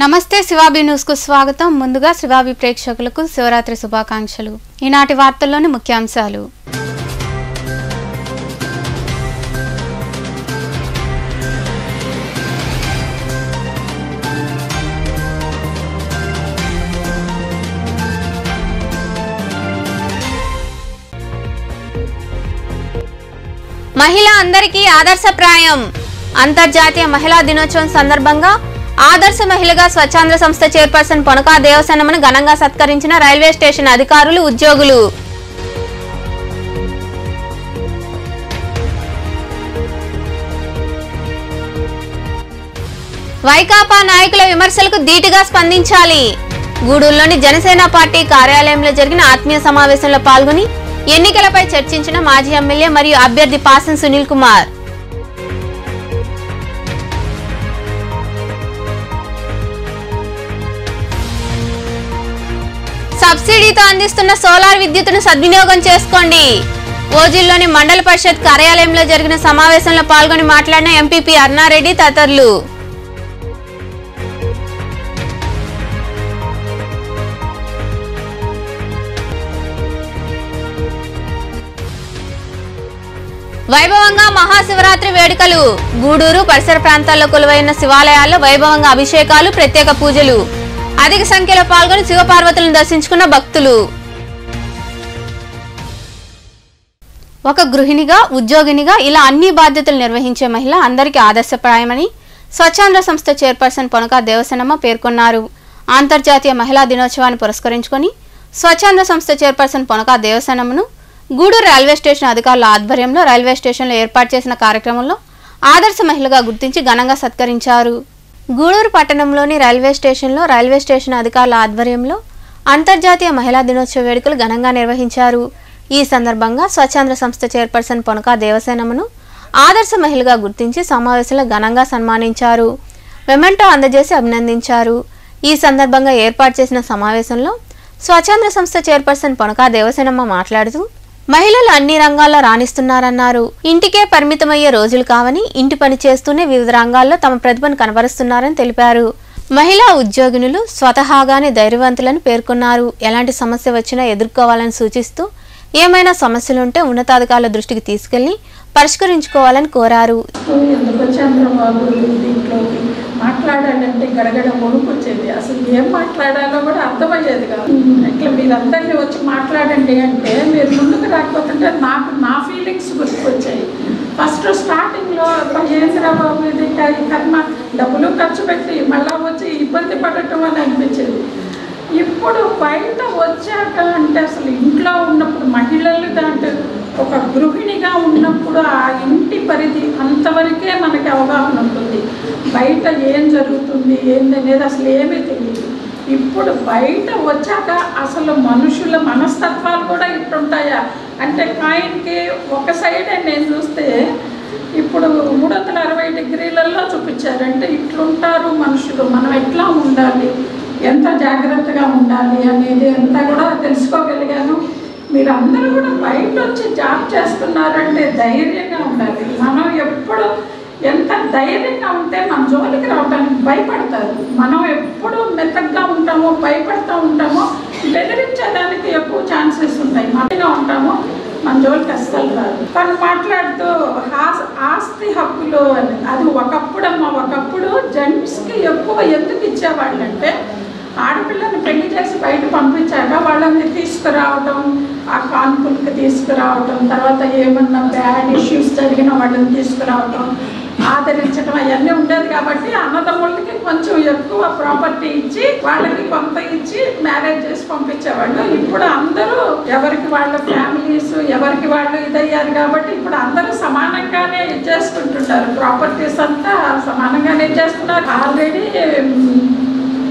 నమస్తే శివాబి న్యూస్ కు స్వాగతం. ముందుగా శివాబి ప్రేక్షకులకు శివరాత్రి శుభాకాంక్షలు. ఈనాటి వార్తల్లోని ముఖ్యాంశాలు. మహిళ అందరికీ ఆదర్శప్రాయం. అంతర్జాతీయ మహిళా దినోత్సవం సందర్భంగా ఆదర్శ మహిళగా స్వచ్ఛంద సంస్థ చైర్పర్సన్ పొనకా దేవసేనమ్మను ఘనంగా సత్కరించిన రైల్వే స్టేషన్ అధికారులు, ఉద్యోగులు. వైకాపా నాయకుల విమర్శలకు ధీటుగా స్పందించాలి. గూడూరులోని జనసేన పార్టీ కార్యాలయంలో జరిగిన ఆత్మీయ సమావేశంలో పాల్గొని ఎన్నికలపై చర్చించిన మాజీ ఎమ్మెల్యే మరియు అభ్యర్థి పాసం సునీల్ కుమార్. సబ్సిడీతో అందిస్తున్న సోలార్ విద్యుత్తును సద్వినియోగం చేసుకోండి. ఓజిల్లోని మండల పరిషత్ కార్యాలయంలో జరిగిన సమావేశంలో పాల్గొని మాట్లాడిన ఎంపీపీ అర్నారెడ్డి తదితరులు. వైభవంగా మహాశివరాత్రి వేడుకలు. గూడూరు పరిసర ప్రాంతాల్లో కొలువైన శివాలయాల్లో వైభవంగా అభిషేకాలు, ప్రత్యేక పూజలు. అధిక సంఖ్యలో పాల్గొని శివపార్వతులను దర్శించుకున్న భక్తులు. ఒక గృహిణిగా, ఉద్యోగినిగా ఇలా అన్ని బాధ్యతలు నిర్వహించే మహిళ అందరికీ ఆదర్శప్రాయమని స్వచ్ఛంద సంస్థ చైర్పర్సన్ పొనకా దేవసేనమ్మ పేర్కొన్నారు. అంతర్జాతీయ మహిళా దినోత్సవాన్ని పురస్కరించుకొని స్వచ్ఛంద సంస్థ చైర్పర్సన్ పొనకా దేవసేనమ్మను గూడూరు రైల్వే స్టేషన్ అధికారుల ఆధ్వర్యంలో రైల్వే స్టేషన్లో ఏర్పాటు చేసిన కార్యక్రమంలో ఆదర్శ మహిళగా గుర్తించి ఘనంగా సత్కరించారు. గూడూరు పట్టణంలోని రైల్వే స్టేషన్లో రైల్వే స్టేషన్ అధికారుల ఆధ్వర్యంలో అంతర్జాతీయ మహిళా దినోత్సవ వేడుకలు ఘనంగా నిర్వహించారు. ఈ సందర్భంగా స్వచ్ఛంద సంస్థ చైర్పర్సన్ పొనకా దేవసేనమ్మను ఆదర్శ మహిళగా గుర్తించి సమావేశంలో ఘనంగా సన్మానించారు. మెమెంటో అందజేసి అభినందించారు. ఈ సందర్భంగా ఏర్పాటు చేసిన సమావేశంలో స్వచ్ఛంద సంస్థ చైర్పర్సన్ పొనకా దేవసేనమ్మ మాట్లాడుతూ మహిళలు అన్ని రంగాల్లో రాణిస్తున్నారన్నారు. ఇంటికే పరిమితమయ్యే రోజులు కావని ఇంటి పని చేస్తూనే వివిధ రంగాల్లో తమ ప్రతిభను కనబరుస్తున్నారని తెలిపారు. మహిళా ఉద్యోగినులు స్వతహాగానే ధైర్యవంతులని పేర్కొన్నారు. ఎలాంటి సమస్య వచ్చినా ఎదుర్కోవాలని సూచిస్తూ ఏమైనా సమస్యలుంటే ఉన్నతాధికారుల దృష్టికి తీసుకెళ్లి పరిష్కరించుకోవాలని కోరారు. మాట్లాడాలంటే గడగడ వణుకొచ్చేది. అసలు ఏం మాట్లాడాలో కూడా అర్థమయ్యేది కాదు. ఇట్లా మీరందరినీ వచ్చి మాట్లాడండి అంటే మీరు ముందుకు రాకపోతుంటే నాకు నా ఫీలింగ్స్ గుర్తుకొచ్చాయి. ఫస్ట్ స్టార్టింగ్లో మహేంద్రబాబు ఇది కర్మ డబ్బులు ఖర్చు పెట్టి మళ్ళీ వచ్చి ఇబ్బంది పడటం అని అనిపించేది. ఇప్పుడు బయట వచ్చాక అంటే అసలు ఇంట్లో ఉన్నప్పుడు మహిళలు దాంట్లో ఒక గృహిణిగా ఉన్నప్పుడు ఆ ఇంటి పరిధి అంతవరకే మనకి అవగాహన ఉంటుంది. బయట ఏం జరుగుతుంది ఏందనేది అసలు ఏమీ తెలియదు. ఇప్పుడు బయట వచ్చాక అసలు మనుషుల మనస్తత్వాలు కూడా ఇట్లుంటాయా అంటే కాయిన్కి ఒక సైడే నేను చూస్తే ఇప్పుడు 360 డిగ్రీలలో చూపించారంటే ఇట్లుంటారు మనుషులు. మనం ఎట్లా ఉండాలి, ఎంత జాగ్రత్తగా ఉండాలి అనేది అంతా కూడా తెలుసుకోగలిగాను. మీరు అందరూ కూడా బయట వచ్చి జాబ్ చేస్తున్నారంటే ధైర్యంగా ఉండాలి. మనం ఎప్పుడు ఎంత ధైర్యంగా ఉంటే మన జోలికి రావడానికి భయపడతారు. మనం ఎప్పుడు మెత్తగా ఉంటామో భయపడుతూ ఉంటామో బెదిరించడానికి ఎక్కువ ఛాన్సెస్ ఉంటాయి. మంచిగా ఉంటామో మన జోలికి అస్సలు రాదు. తను మాట్లాడుతూ ఆస్తి హక్కులు అని అది ఒకప్పుడు జెంట్స్కి ఎక్కువ ఎందుకు ఇచ్చేవాళ్ళంటే ఆడపిల్లని పెళ్లి చేసి బయట పంపించాక వాళ్ళని తీసుకురావటం, ఆ కాన్పుల్కి తీసుకురావటం, తర్వాత ఏమన్నా బ్యాడ్ ఇష్యూస్ జరిగిన వాళ్ళని తీసుకురావటం, ఆదరించడం అవన్నీ ఉండేది. కాబట్టి అన్నదమ్ములకి కొంచెం ఎక్కువ ప్రాపర్టీ ఇచ్చి వాళ్ళకి కొంత ఇచ్చి మ్యారేజ్ చేసి పంపించేవాళ్ళు. ఇప్పుడు అందరూ ఎవరికి వాళ్ళ ఫ్యామిలీస్ ఎవరికి వాళ్ళు ఇదయ్యారు కాబట్టి ఇప్పుడు అందరూ సమానంగానే ఇచ్చేసుకుంటుంటారు. ప్రాపర్టీస్ అంతా సమానంగానే ఇచ్చేస్తున్నారు. ఆల్రెడీ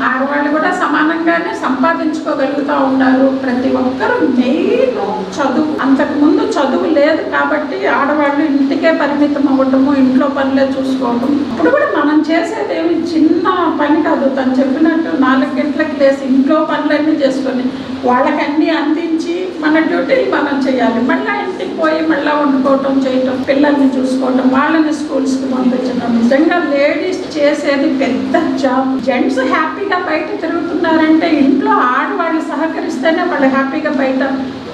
ఆడవాళ్ళు కూడా సమానంగానే సంపాదించుకోగలుగుతూ ఉన్నారు. ప్రతి ఒక్కరూ మెయిన్ చదువు. అంతకుముందు చదువు లేదు కాబట్టి ఆడవాళ్ళు ఇంటికే పరిమితం అవ్వటము, ఇంట్లో పనులే చూసుకోవటం. ఇప్పుడు కూడా మనం చేసేది ఏమి చిన్న పని కాదు. తను చెప్పినట్టు 4 గంటలకు లేసి ఇంట్లో పనులన్నీ చేసుకొని వాళ్ళకన్నీ అందించి మన డ్యూటీలు మనం చేయాలి. మళ్ళీ ఇంటికి పోయి మళ్ళీ వండుకోవటం చేయటం, పిల్లల్ని చూసుకోవటం, వాళ్ళని స్కూల్స్కి పంపించడం నిజంగా లేడీస్ చేసేది పెద్ద జాబ్. జెంట్స్ హ్యాపీగా బయట తిరుగుతున్నారంటే ఇంట్లో ఆడవాళ్ళు సహకరిస్తేనే వాళ్ళు హ్యాపీగా బయట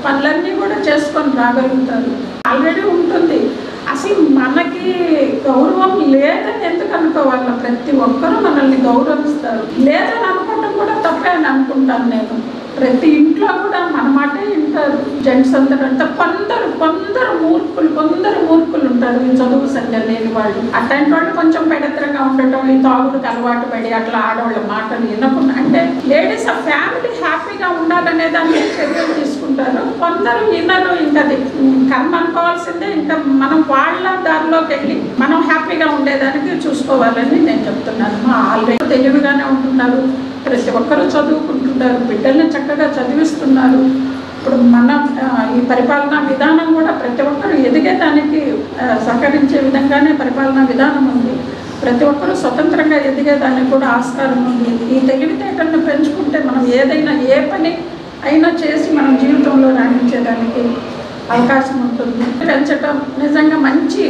పనులన్నీ కూడా చేసుకొని రాగలుగుతారు. ఆల్రెడీ ఉంటుంది. అసలు మనకి గౌరవం లేదని ఎందుకు అనుకోవాలి? ప్రతి ఒక్కరూ మనల్ని గౌరవిస్తారు. లేదని అనుకోవటం కూడా తప్పే అని అనుకుంటాను నేను. ప్రతి ఇంట్లో కూడా మన మాటే వింటారు జెంట్స్ అందరూ. అంటే కొందరు మూర్ఖులు ఉంటారు, ఈ చదువు సంఖ్య లేని వాళ్ళు. అట్లాంటి వాళ్ళు కొంచెం పెడత్రంగా ఉండటం, ఈ తాగుడుకు అలవాటు పడి అట్లా ఆడవాళ్ళ మాటలు వినకుండా, అంటే లేడీస్ ఆ ఫ్యామిలీ హ్యాపీగా ఉండాలనే దాన్ని చర్యలు తీసుకుంటారు. కొందరు వినరు. ఇంకా అది కర్మ అనుకోవాల్సిందే. ఇంకా మనం వాళ్ళ దారిలోకి వెళ్ళి మనం హ్యాపీగా ఉండేదానికి చూసుకోవాలని నేను చెప్తున్నాను. ఆల్రెడీ తెలివిగానే ఉంటున్నారు, ప్రతి ఒక్కరూ చదువుకుంటున్నారు, బిడ్డల్ని చక్కగా చదివిస్తున్నారు. ఇప్పుడు మన ఈ పరిపాలనా విధానం కూడా ప్రతి ఒక్కరు ఎదిగేదానికి సహకరించే విధంగానే పరిపాలనా విధానం ఉంది. ప్రతి ఒక్కరూ స్వతంత్రంగా ఎదిగేదానికి కూడా ఆస్కారం ఉంది. ఈ తెలివితేటలను పెంచుకుంటే మనం ఏదైనా ఏ పని అయినా చేసి మనం జీవితంలో రాణించేదానికి అవకాశం ఉంటుంది. పెంచడం నిజంగా మంచి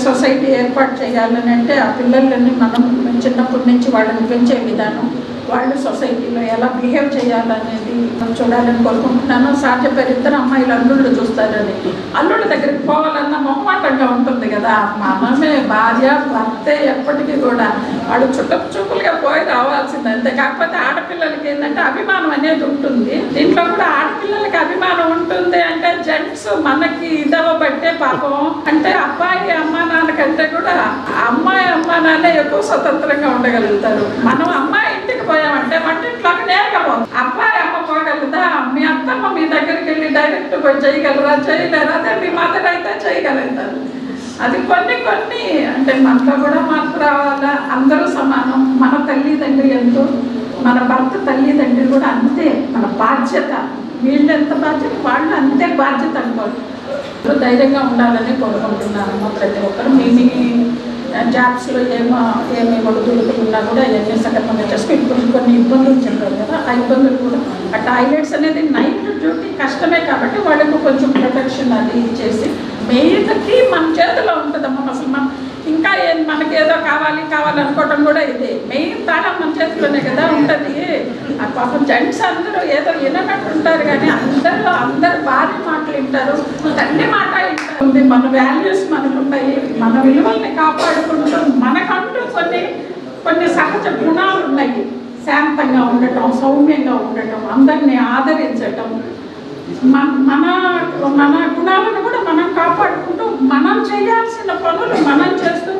సొసైటీ ఏర్పాటు చేయాలని అంటే ఆ పిల్లలని మనం చిన్నప్పటి నుంచి వాళ్ళని పెంచే విధానం, వాళ్ళు సొసైటీలో ఎలా బిహేవ్ చేయాలనేది మనం చూడాలని కోరుకుంటున్నాను. సాధ్యపడి ఇద్దరు అమ్మాయిలు అల్లుళ్ళు చూస్తారని, అల్లుళ్ళ దగ్గరికి పోవాలన్న మొహమాటంగా ఉంటుంది కదా. మనమే భార్య భర్తే ఎప్పటికీ కూడా వాడు చూపులుగా పోయి రావాల్సిందే. అంతే. కాకపోతే ఆడపిల్లలకి ఏంటంటే అభిమానం అనేది ఉంటుంది. దీంట్లో కూడా ఆడపిల్లలకి అభిమానం ఉంటుంది. అంటే జెంట్స్ మనకి ఇదవ్వబట్టే పాపం, అంటే అబ్బాయి అమ్మా నాన్న కంటే కూడా అమ్మాయి అమ్మా నాన్నే ఎక్కువ స్వతంత్రంగా ఉండగలుగుతారు. మనం అమ్మాయి ఇంటికి పోయామంటే వంటింట్లోకి నేరుగా పోతాం. అబ్బాయి అమ్మ పోగలుగుతా, మీ అత్తమ్మ మీ దగ్గరికి వెళ్ళి డైరెక్ట్ పోయి చేయగలరా? చేయలేరు. అదే మీ మదర్ అయితే చేయగలుగుతారు. అది కొన్ని అంటే మనలో కూడా మార్పు రావాలా. అందరూ సమానం. మన తల్లిదండ్రి ఎంతో, మన భర్త తల్లిదండ్రి కూడా అంతే మన బాధ్యత. వీళ్ళు ఎంత బాధ్యత, వాళ్ళు అంతే బాధ్యత అనుకోవాలి. ధైర్యంగా ఉండాలని కోరుకుంటున్నాను. ప్రతి ఒక్కరు మీ జాబ్స్లో ఏమి ఒడుదుడుకులు ఉన్నా కూడా ఇవన్నీ సగర్మంగా చేసుకుని ఇప్పుడు కొన్ని ఇబ్బందులు చెప్పారు కదా, ఆ ఇబ్బందులు కూడా ఆ టాయిలెట్స్ అనేది నైట్ డ్యూటీ కష్టమే కాబట్టి వాళ్ళకు కొంచెం ప్రొటెక్షన్ అది ఇచ్చేసి మెయిన్కి మన చేతిలో ఉంటుందమ్మా. అసలు మనం ఇంకా మనకి ఏదో కావాలనుకోవటం కూడా ఇదే మెయిన్ తాళం మన చేతిలోనే కదా ఉంటుంది. ఆ పాపం జెంట్స్ అందరూ ఏదో వినట్టు ఉంటారు కానీ అందరు భార్య మాటలు వింటారు, తల్లి మాట వింటారు. మన వాల్యూస్ మనకున్నాయి, మన విలువల్ని కాపాడుకుంటూ మనకంటూ కొన్ని సహజ గుణాలు ఉన్నాయి. శాంతంగా ఉండటం, సౌమ్యంగా ఉండటం, అందరినీ ఆదరించటం, మన గుణాలను కూడా మనం కాపాడుకుంటూ మనం చేయాల్సిన పనులు మనం చేస్తూ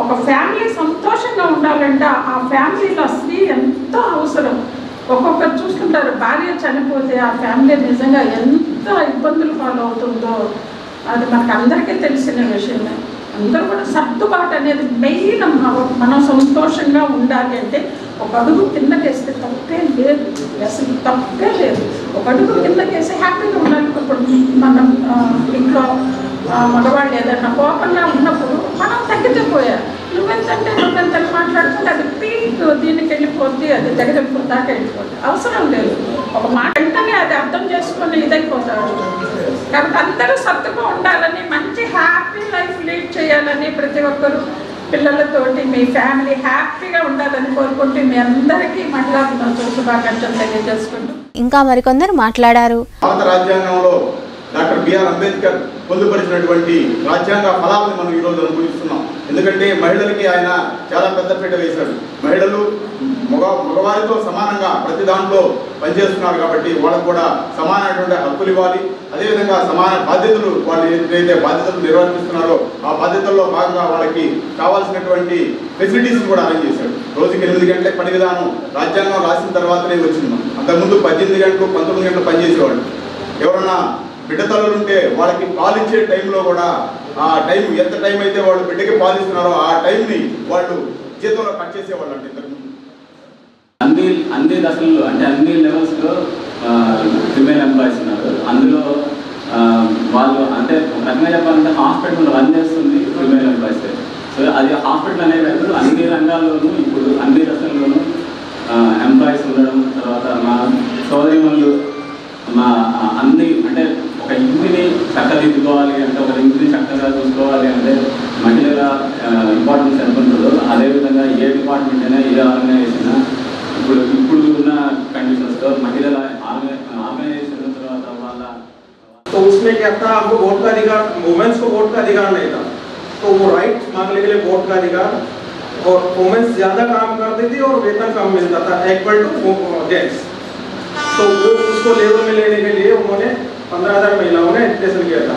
ఒక ఫ్యామిలీ సంతోషంగా ఉండాలంటే ఆ ఫ్యామిలీలో స్త్రీ ఎంతో అవసరం. ఒక్కొక్కరు చూస్తుంటారు, భార్య చనిపోతే ఆ ఫ్యామిలీ నిజంగా ఎంత ఇబ్బందులు పాలవుతుందో అది మనకు అందరికీ తెలిసిన విషయమే. అందరూ కూడా సర్దుబాటు అనేది మెయిన్. మనం సంతోషంగా ఉండాలి అంటే ఒక అడుగు కిందకేస్తే తప్పే లేదు, అసలు తప్పే లేదు. ఒక అడుగు కిందకేసి హ్యాపీగా ఉండాలి. ఇప్పుడు మనం ఇంట్లో మగవాళ్ళు ఏదైనా కోపంగా ఉన్నప్పుడు మనం తగ్గితే పోయారు. నువ్వెంత మాట్లాడుతుంటే అది పీక్ దీనికి వెళ్ళిపోద్ది, అది దగ్గర దాకా వెళ్ళిపోద్ది. అవసరం లేదు. ఒక మాట వెంటనే అది అర్థం చేసుకొని ఇదైపోతాడు. కాబట్టి అందరూ సర్దుగా ఉండాలని, మంచి హ్యాపీ లైఫ్ లీడ్ చేయాలని ప్రతి ఒక్కరు పిల్లలతోటి మీ ఫ్యామిలీ హ్యాపీగా ఉండాలని కోరుకుంటూ మీ అందరికీ మహిళా దినోత్సవ శుభాకాంక్షలు తెలియజేసుకుంటూ ఇంకా మరికొందరు మాట్లాడారు. భారత రాజ్యాంగంలో డాక్టర్ బిఆర్ అంబేద్కర్ పొందుపరిచినటువంటి రాజ్యాంగ ఫలాలను మనం ఈరోజు అనుభవిస్తున్నాం. ఎందుకంటే మహిళలకి ఆయన చాలా పెద్దపీట వేశాడు. మహిళలు మగవారితో సమానంగా ప్రతి దాంట్లో పనిచేస్తున్నారు కాబట్టి వాళ్ళకు కూడా సమానమైనటువంటి హక్కులు ఇవ్వాలి. అదేవిధంగా సమాన బాధ్యతలు, వాళ్ళు ఏదైతే బాధ్యతలు నిర్వర్తిస్తున్నారో ఆ బాధ్యతల్లో భాగంగా వాళ్ళకి కావాల్సినటువంటి ఫెసిలిటీస్ కూడా అరేంజ్ చేశాడు. రోజుకి 8 గంటల పని విధానం రాజ్యాంగం రాసిన తర్వాతనే వచ్చింది. అంతకుముందు 18 గంటలు 19 గంటలు పనిచేసేవాళ్ళు. ఎవరన్నా బిడ్డ తల్లులు ఉంటే వాళ్ళకి పాలిచ్చే టైంలో కూడా ఆ టైం ఎంత టైం అయితే వాళ్ళు బిడ్డకి పాలిస్తున్నారో ఆ టైంని వాళ్ళు జీతంలో కట్ చేసేవాళ్ళు. అంటే అన్ని దశల్లో, అంటే అన్ని లెవెల్స్లో ఫిమేల్ ఎంప్లాయీస్ ఉన్నారు. అందులో వాళ్ళు అంటే ఒక రకంగా చెప్పాలంటే హాస్పిటల్ రన్ చేస్తుంది ఫిమేల్ ఎంప్లాయీస్. సో అది హాస్పిటల్ అనేది అన్ని రంగాల్లోనూ ఇప్పుడు అన్ని దశల్లోనూ ఎంప్లాయీస్ ఉండడం, తర్వాత మా సోదరిమణులు మా అన్ని అంటే తీర్చిదిద్దుకోవాలి అంటే, ఒక ఇంటిని చక్కగా చూసుకోవాలి అంటే మహిళల ఇంపార్టెన్స్ ఎంత ఉంటుందో అదేవిధంగా ఏ డిపార్ట్మెంట్ అయినా ఏ ఆర్గనైజేషన్ ఇప్పుడు ఉన్న కండిషన్స్లో మహిళల ఆర్గనైజేషన్ తర్వాత వాళ్ళ तो उसमें क्या था, हमको वोट का अधिकार, वुमेन्स को वोट का अधिकार नहीं था, तो वो राइट मांगने के लिए वोट का अधिकार, और वुमेन्स ज़्यादा काम करती थी और वेतन कम मिलता था इक्वल टू जेंट्स। तो वो उसको लेवल में लेने के लिए उन्होंने 15,000 महिलाओं ने एजुकेशन किया था।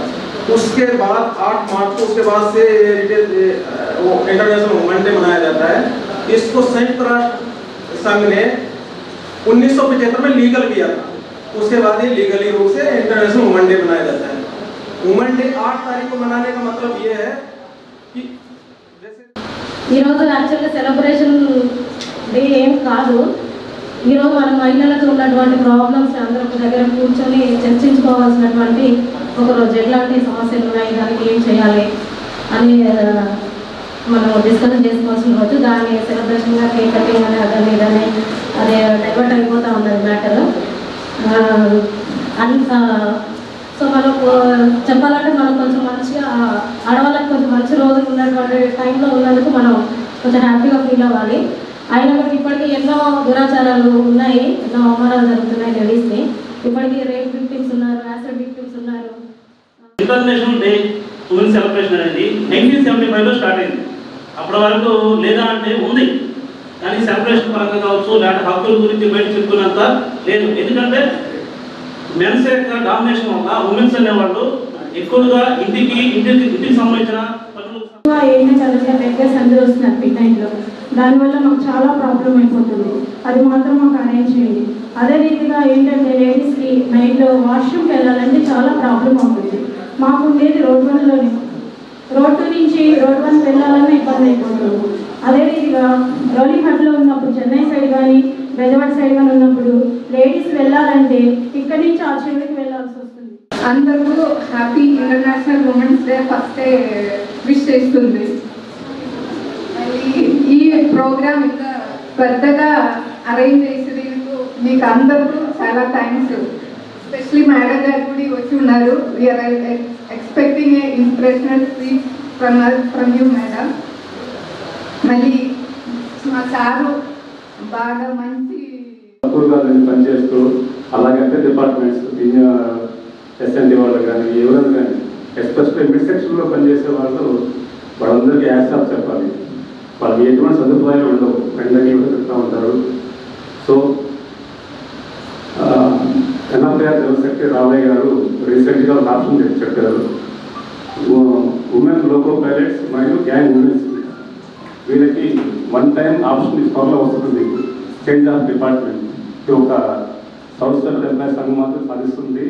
उसके बाद 8 मार्च को उसके बाद से वो इंटरनेशनल वुमेन डे मनाया जाता है। इसको संयुक्त राष्ट्र संघ ने 1975 में लीगल किया था। उसके बाद ये लीगली रूप से इंटरनेशनल वुमेन डे मनाया जाता है। वुमेन डे 8 तारीख को मनाने का मतलब ये है कि जैसे ఈ రోజు యాక్చువల్గా సెలబ్రేషన్ డే ఏం కాదు. ఈరోజు మన మహిళలకు ఉన్నటువంటి ప్రాబ్లమ్స్ అందరూ ఒక దగ్గర కూర్చొని చర్చించుకోవాల్సినటువంటి ఒక రోజు. ఎట్లాంటి సమస్యలు ఉన్నాయి, దానికి ఏం చేయాలి అని మనం డిస్కషన్ చేసుకోవాల్సిన రోజు. దాన్ని సెలబ్రేషన్గా కేక్ కటింగ్ అని అదని ఇదని అదే డైవర్ట్ అయిపోతూ ఉన్నది మ్యాటర్. సో మనకు చెప్పాలంటే మనం కొంచెం మంచిగా ఆడవాళ్ళకి కొంచెం మంచి రోజులు ఉన్నటువంటి టైంలో ఉన్నందుకు మనం కొంచెం హ్యాపీగా ఫీల్ అవ్వాలి. అయినప్పటికీ ఇప్పటికీ ఎన్నో దురాచారాలు ఉన్నాయి, ఎన్నో అవమానాలు జరుగుతున్నాయి లేడీస్ని. ఇప్పటికీ రేప్ విక్టిమ్స్ ఉన్నారు, యాసిడ్ విక్టిమ్స్ ఉన్నారు. ఇంటర్నేషనల్ డే ఉమెన్ సెలబ్రేషన్ అనేది 1975లో స్టార్ట్ అయింది. అప్పటి వరకు లేదా అంటే ఉంది, కానీ సెలబ్రేషన్ పరంగా కావచ్చు లేకపోతే హక్కుల గురించి బయట చెప్పుకున్నంత లేదు. ఎందుకంటే మెన్స్ యొక్క డామినేషన్ వల్ల ఉమెన్స్ అనేవాళ్ళు ఎక్కువగా ఇంటికి సంబంధించిన పనులు అందరూ వస్తున్నారు పిట్. దానివల్ల మాకు చాలా ప్రాబ్లం అయిపోతుంది. అది మాత్రం మాకు అరేంజ్ చేయండి. అదే రీతిగా ఏంటంటే లేడీస్కి నైట్లో వాష్రూమ్కి వెళ్ళాలంటే చాలా ప్రాబ్లం అవుతుంది. మాకు ఉండేది రోడ్ 1లోనే, రోడ్ 2 నుంచి రోడ్ 1 వెళ్ళాలన్నా ఇబ్బంది అయిపోతుంది. అదే రీతిగా గౌలీఘాట్లో ఉన్నప్పుడు చెన్నై సైడ్ కానీ బెజవాడ సైడ్ కానీ ఉన్నప్పుడు లేడీస్ వెళ్ళాలంటే ఇక్కడి నుంచి ఆ చివరికి వెళ్ళాల్సి వస్తుంది. అందరూ happy international women's day first day wish చేస్తుంది. ఈ ప్రోగ్రామ్ ఇంత పెద్దగా అరేంజ్ చేసినందుకు మీకు అందరికీ చాలా థ్యాంక్స్. ఎస్పెషలీ మేడం గారు కూడా వచ్చి ఉన్నారు. We are expecting a inspirational speech from you madam. మళ్ళీ మా సారు బాగా మంచి పనిచేస్తూ, అలాగే అన్ని డిపార్ట్మెంట్స్ ఎస్ఎన్డి వాళ్ళు కానీ ఎవరైనా కానీ ఎస్పెషల్లీ మిడ్ సెక్షన్లో పనిచేసే వాళ్ళందరికీ హ్యాట్స్ ఆఫ్ చెప్పాలి. వాళ్ళకి ఎటువంటి సదుపాయాలు ఉండవు, అందరికీ కూడా చెప్తూ ఉంటారు. సో ఎన్ఆర్ఐఆర్ జనరల్ సెక్రటరీ రామయ్య గారు రీసెంట్గా ఒక ఆప్షన్ చెప్పారు. ఉమెన్ లోకో పైలట్స్ మరియు గ్యాంగ్ ఉమెన్స్ వీళ్ళకి 1 టైం ఆప్షన్ త్వరలో వస్తుంది. చేంజ్ ఆఫ్ డిపార్ట్మెంట్ ఒక సౌత్ సెంట్రల్ ఎంప్లాయీస్ సంఘం మాత్రం సాధిస్తుంది,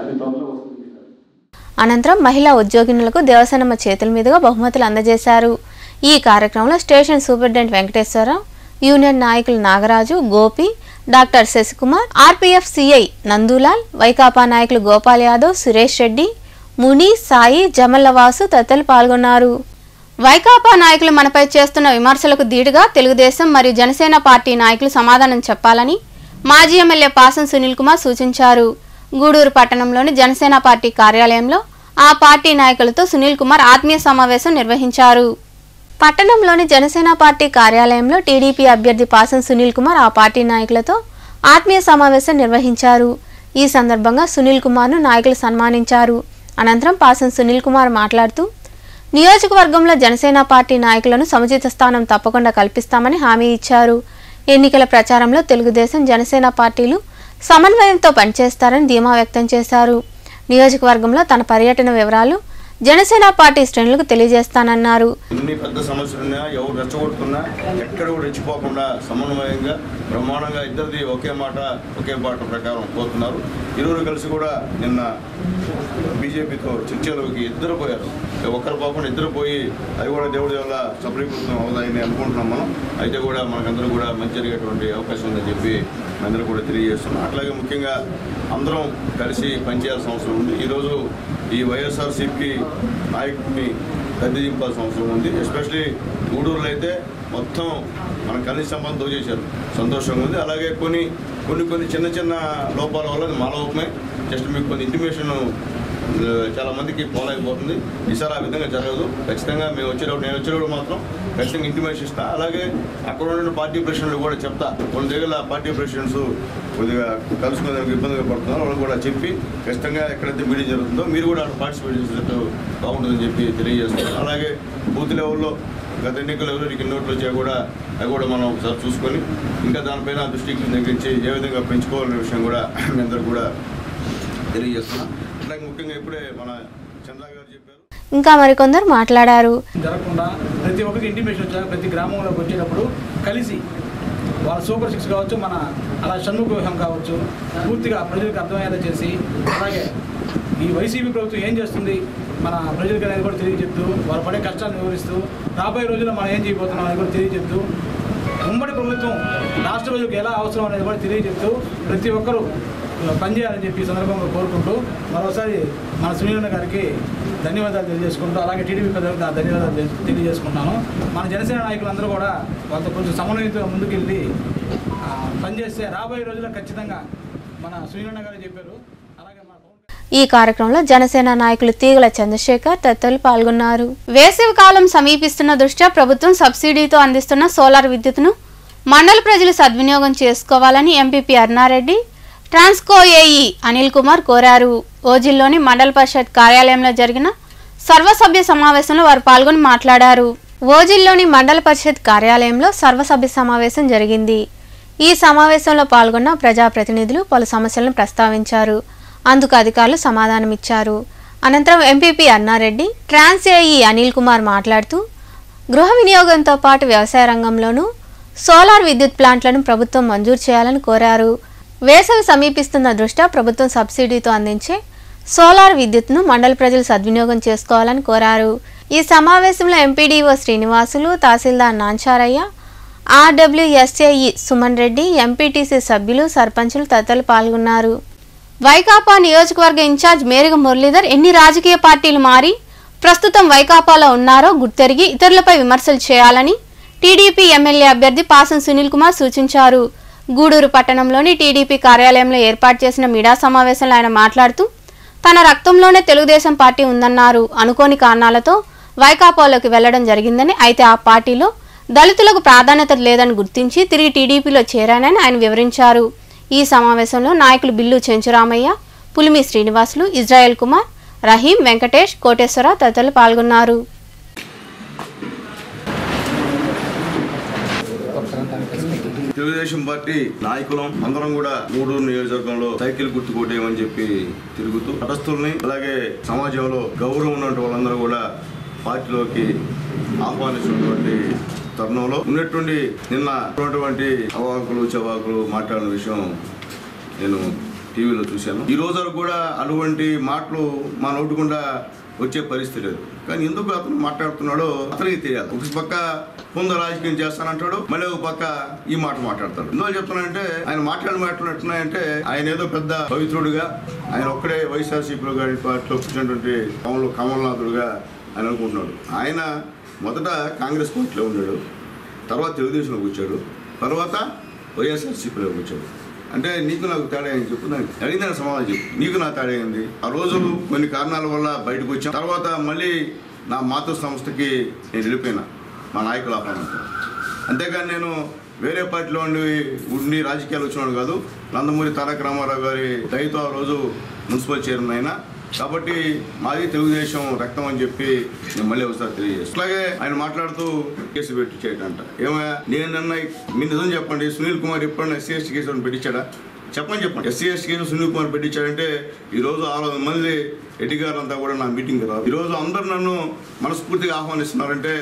అది త్వరలో వస్తుంది. అనంతరం మహిళా ఉద్యోగినులకు దేవసేనమ్మ చేతుల మీదుగా బహుమతులు అందజేశారు. ఈ కార్యక్రమంలో స్టేషన్ సూపరింటెండెంట్ వెంకటేశ్వరరావు, యూనియన్ నాయకులు Nagaraju, Gopi, doctor Sasikumar, RPF CI Nandulal, Vaikapa నాయకులు గోపాల్ యాదవ్, సురేష్ రెడ్డి, ముని, సాయి, జమల్లవాసు తదితరులు పాల్గొన్నారు. వైకాపా నాయకులు మనపై చేస్తున్న విమర్శలకు ధీటుగా తెలుగుదేశం మరియు జనసేన పార్టీ నాయకులు సమాధానం చెప్పాలని మాజీ ఎమ్మెల్యే పాసం సునీల్ కుమార్ సూచించారు. గూడూరు పట్టణంలోని జనసేన పార్టీ కార్యాలయంలో ఆ పార్టీ నాయకులతో సునీల్ కుమార్ ఆత్మీయ సమావేశం నిర్వహించారు. పట్టణంలోని జనసేన పార్టీ కార్యాలయంలో టీడీపీ అభ్యర్థి పాసం సునీల్ కుమార్ ఆ పార్టీ నాయకులతో ఆత్మీయ సమావేశం నిర్వహించారు. ఈ సందర్భంగా సునీల్ కుమార్ను నాయకులు సన్మానించారు. అనంతరం పాసం సునీల్ కుమార్ మాట్లాడుతూ నియోజకవర్గంలో జనసేన పార్టీ నాయకులను సముచిత స్థానం తప్పకుండా కల్పిస్తామని హామీ ఇచ్చారు. ఎన్నికల ప్రచారంలో తెలుగుదేశం, జనసేన పార్టీలు సమన్వయంతో పనిచేస్తారని ధీమా వ్యక్తం చేశారు. నియోజకవర్గంలో తన పర్యటన వివరాలు జనసేన పార్టీ శ్రేణులకు తెలియజేస్తానన్నారు. ఎన్ని పెద్ద సమస్యలున్నా, ఎవరు రెచ్చగొడుతున్నా ఎక్కడ కూడా రెచ్చిపోకుండా సమన్వయంగా బ్రహ్మాండంగా ఇద్దరిది ఒకే మాట ఒకే బాట ప్రకారం పోతున్నారు. ఇరువురు కలిసి కూడా నిన్న బీజేపీతో చర్చలోకి ఇద్దరు పోయారు. ఒక్కరు పోకుండా ఇద్దరు పోయి అది కూడా దేవుడి వల్ల సఫలీకృతం అవుతాయని అనుకుంటున్నాం మనం. అయితే కూడా మనకందరూ కూడా మంచి జరిగేటువంటి అవకాశం ఉందని చెప్పి అందరూ కూడా తెలియజేస్తున్నాం. అట్లాగే ముఖ్యంగా అందరం కలిసి పనిచేయాల్సిన అవసరం ఉంది. ఈరోజు ఈ వైఎస్ఆర్సీపీ నాయకుడిని గద్దెదింపాల్సిన అవసరం ఉంది. ఎస్పెషలీ గూడూరులో అయితే మొత్తం మన కలిసి సంబంధం దోచేశారు, సంతోషంగా ఉంది. అలాగే కొన్ని చిన్న చిన్న లోపాల వల్ల మా లోపమే జస్ట్ మీకు కొన్ని ఇంటిమేషన్ చాలా మందికి పోలేకపోతుంది. ఈసారి ఆ విధంగా జరగదు. ఖచ్చితంగా నేను వచ్చేటప్పుడు మాత్రం ఖచ్చితంగా ఇంటిమేషన్ ఇస్తా. అలాగే అక్కడ ఉన్న పార్టీ ప్రెసిడెంట్లు కూడా చెప్తా. కొన్ని దగ్గర పార్టీ ప్రెసిడెంట్స్ కొద్దిగా కలుసుకునేందుకు ఇబ్బందిగా పడుతున్నారు. వాళ్ళు కూడా చెప్పి ఖచ్చితంగా ఎక్కడైతే మీటింగ్ జరుగుతుందో మీరు కూడా పార్టిసిపేట్ చేసేటట్టు బాగుంటుందని చెప్పి తెలియజేస్తున్నారు. అలాగే బూత్ లెవెల్లో గత ఎన్నికలు ఎవరికి నోట్లు వచ్చాయి కూడా అవి కూడా మనం ఒకసారి చూసుకొని ఇంకా దానిపైన దృష్టికి తగ్గించి ఏ విధంగా పెంచుకోవాలనే విషయం కూడా మీ అందరూ కూడా తెలియజేస్తున్నాం. అలాగే ముఖ్యంగా ఇప్పుడే మన చంద్ర గారు చెప్పారు. ఇంకా మరికొందరు మాట్లాడారు. జరగకుండా ప్రతి ఒక్కరికి ఇంటిమేషన్ వచ్చాక ప్రతి గ్రామంలోకి వచ్చేటప్పుడు కలిసి వాళ్ళ సూపర్ 6 కావచ్చు, మన అలా షణ్ముఖ వ్యూహం కావచ్చు, పూర్తిగా ప్రజలకు అర్థమయ్యేలా చేసి అలాగే ఈ వైసీపీ ప్రభుత్వం ఏం చేస్తుంది మన ప్రజలకు అనేది కూడా తెలియజెప్తూ వాళ్ళు పడే కష్టాలను వివరిస్తూ రాబోయే రోజుల్లో మనం ఏం చేయబోతున్నాం అనేది కూడా తెలియజెప్తూ ఉమ్మడి ప్రభుత్వం రాష్ట్ర ప్రజలకు ఎలా అవసరం అనేది కూడా తెలియజెప్తూ ప్రతి ఒక్కరూ పనిచేయాలని చెప్పి ఈ సందర్భంగా కోరుకుంటూ మరోసారి మన సునీలన్న గారికి ధన్యవాదాలు తెలియజేసుకుంటూ అలాగే టీడీపీ ప్రజలకు ధన్యవాదాలు తెలియజేసుకుంటున్నాను. మన జనసేన నాయకులందరూ కూడా వాళ్ళతో కొంచెం సమన్వయంతో ముందుకెళ్ళి పనిచేస్తే రాబోయే రోజుల్లో ఖచ్చితంగా మన సునీలన్న గారు చెప్పారు. ఈ కార్యక్రమంలో జనసేన నాయకులు తీగల చంద్రశేఖర్ తదితరులు పాల్గొన్నారు. వేసవి కాలం సమీపిస్తున్న దృష్ట్యా ప్రభుత్వం సబ్సిడీతో అందిస్తున్న సోలార్ విద్యుత్తును మండల ప్రజలు సద్వినియోగం చేసుకోవాలని ఎంపీపీ అర్నారెడ్డి, ట్రాన్స్కో ఏఈ అనిల్ కుమార్ కోరారు. ఓజిల్లోని మండల పరిషత్ కార్యాలయంలో జరిగిన సర్వసభ్య సమావేశంలో వారు పాల్గొని మాట్లాడారు. ఓజిల్లోని మండల పరిషత్ కార్యాలయంలో సర్వసభ్య సమావేశం జరిగింది. ఈ సమావేశంలో పాల్గొన్న ప్రజాప్రతినిధులు పలు సమస్యలను ప్రస్తావించారు. అందుకు అధికారులు సమాధానమిచ్చారు. అనంతరం ఎంపీపీ అన్నారెడ్డి, ట్రాన్స్ ఏఈ అనిల్ కుమార్ మాట్లాడుతూ గృహ వినియోగంతో పాటు వ్యవసాయ రంగంలోనూ సోలార్ విద్యుత్ ప్లాంట్లను ప్రభుత్వం మంజూరు చేయాలని కోరారు. వేసవి సమీపిస్తున్న దృష్ట్యా ప్రభుత్వం సబ్సిడీతో అందించే సోలార్ విద్యుత్ను మండల ప్రజలు సద్వినియోగం చేసుకోవాలని కోరారు. ఈ సమావేశంలో ఎంపీడీఓ శ్రీనివాసులు, తహసీల్దార్ నాంచారయ్య, ఆర్డబ్ల్యూఎస్ఏఈ సుమన్ రెడ్డి, ఎంపీటీసీ సభ్యులు, సర్పంచులు తదితరులు పాల్గొన్నారు. వైకాపా నియోజకవర్గ ఇన్ఛార్జ్ మేరుగ మురళీధర్ ఎన్ని రాజకీయ పార్టీలు మారి ప్రస్తుతం వైకాపాలో ఉన్నారో గుర్తెరిగి ఇతరులపై విమర్శలు చేయాలని టీడీపీ ఎమ్మెల్యే అభ్యర్థి పాసం సునీల్ కుమార్ సూచించారు. గూడూరు పట్టణంలోని టీడీపీ కార్యాలయంలో ఏర్పాటు చేసిన మీడియా సమావేశంలో ఆయన మాట్లాడుతూ తన రక్తంలోనే తెలుగుదేశం పార్టీ ఉందన్నారు. అనుకోని కారణాలతో వైకాపాలోకి వెళ్లడం జరిగిందని, అయితే ఆ పార్టీలో దళితులకు ప్రాధాన్యత లేదని గుర్తించి తిరిగి టీడీపీలో చేరానని ఆయన వివరించారు. ఈ సమావేశంలో నాయకులు బిల్లు చెంచురామయ్య, పులిమి శ్రీనివాసులు, ఇజ్రాయెల్ కుమార్, రహీం, వెంకటేష్, కోటేశ్వర తదితరులు పాల్గొన్నారు. తెలుగుదేశం పార్టీ నాయకులం అందరం కూడా గూడూరు నియోజకవర్గంలో సైకిల్ గుర్తు కొట్టేయమని చెప్పి తిరుగుతూ తటస్థుల్ని అలాగే సమాజంలో గౌరవం ఉన్నటువంటి వాళ్ళందరూ కూడా పార్టీలోకి ఆహ్వానించినటువంటి తరుణంలో ఉన్నటువంటి నిన్న ఉన్నటువంటి అవాకులు చవాకులు మాట్లాడిన విషయం నేను టీవీలో చూశాను. ఈ రోజు కూడా అటువంటి మాటలు మా నోటుకుండా వచ్చే పరిస్థితి లేదు. కానీ ఎందుకు అతను మాట్లాడుతున్నాడో అతనికి తెలియాలి. ఒక పక్క ముందు రాజకీయం చేస్తానంటాడు, మళ్ళీ ఒక పక్క ఈ మాట మాట్లాడతాడు. ఎందువల్ల చెప్తున్నానంటే ఆయన మాట్లాడుతున్నాయంటే ఆయన ఏదో పెద్ద పవిత్రుడుగా ఆయన ఒక్కడే వైఎస్ఆర్సీపీలో గారి పార్టీలో వచ్చినటువంటి కమల్నాథుడుగా ఆయన అనుకుంటున్నాడు. ఆయన మొదట కాంగ్రెస్ పార్టీలో ఉన్నాడు, తర్వాత తెలుగుదేశంలోకి వచ్చాడు, తర్వాత వైఎస్ఆర్సీపీలోకి వచ్చాడు. అంటే నీకు నాకు తేడా అని చెప్పు, నాకు అడిగిన సమాధానం చెప్పు, నీకు నా తేడా అయింది. ఆ రోజు కొన్ని కారణాల వల్ల బయటకు వచ్చాను, తర్వాత మళ్ళీ నా మాతృ సంస్థకి నేను వెళ్ళిపోయినా మా నాయకుల ఆహ్వానంతో. అంతేగాని నేను వేరే పార్టీలో ఉండి రాజకీయాలు వచ్చినాడు కాదు. నందమూరి తారక రామారావు గారి దయతో ఆ రోజు మున్సిపల్ చైర్మన్ అయినా, కాబట్టి మాది తెలుగుదేశం రక్తం అని చెప్పి నేను మళ్ళీ ఒకసారి తెలియజేస్తాను. అలాగే ఆయన మాట్లాడుతూ కేసు పెట్టి చేయటంట. ఏమయ్యా నేనన్నా మీ నిజం చెప్పండి, సునీల్ కుమార్ ఎప్పుడన్నా ఎస్సీ ఎస్టీ కేసు పెట్టించాడా? చెప్పండి. SC ST case Sunil Kumar పెట్టించాడంటే ఈరోజు 600 మంది ఎడ్డిగారంతా కూడా నా మీటింగ్కి రాదు. ఈరోజు అందరూ నన్ను మనస్ఫూర్తిగా ఆహ్వానిస్తున్నారంటే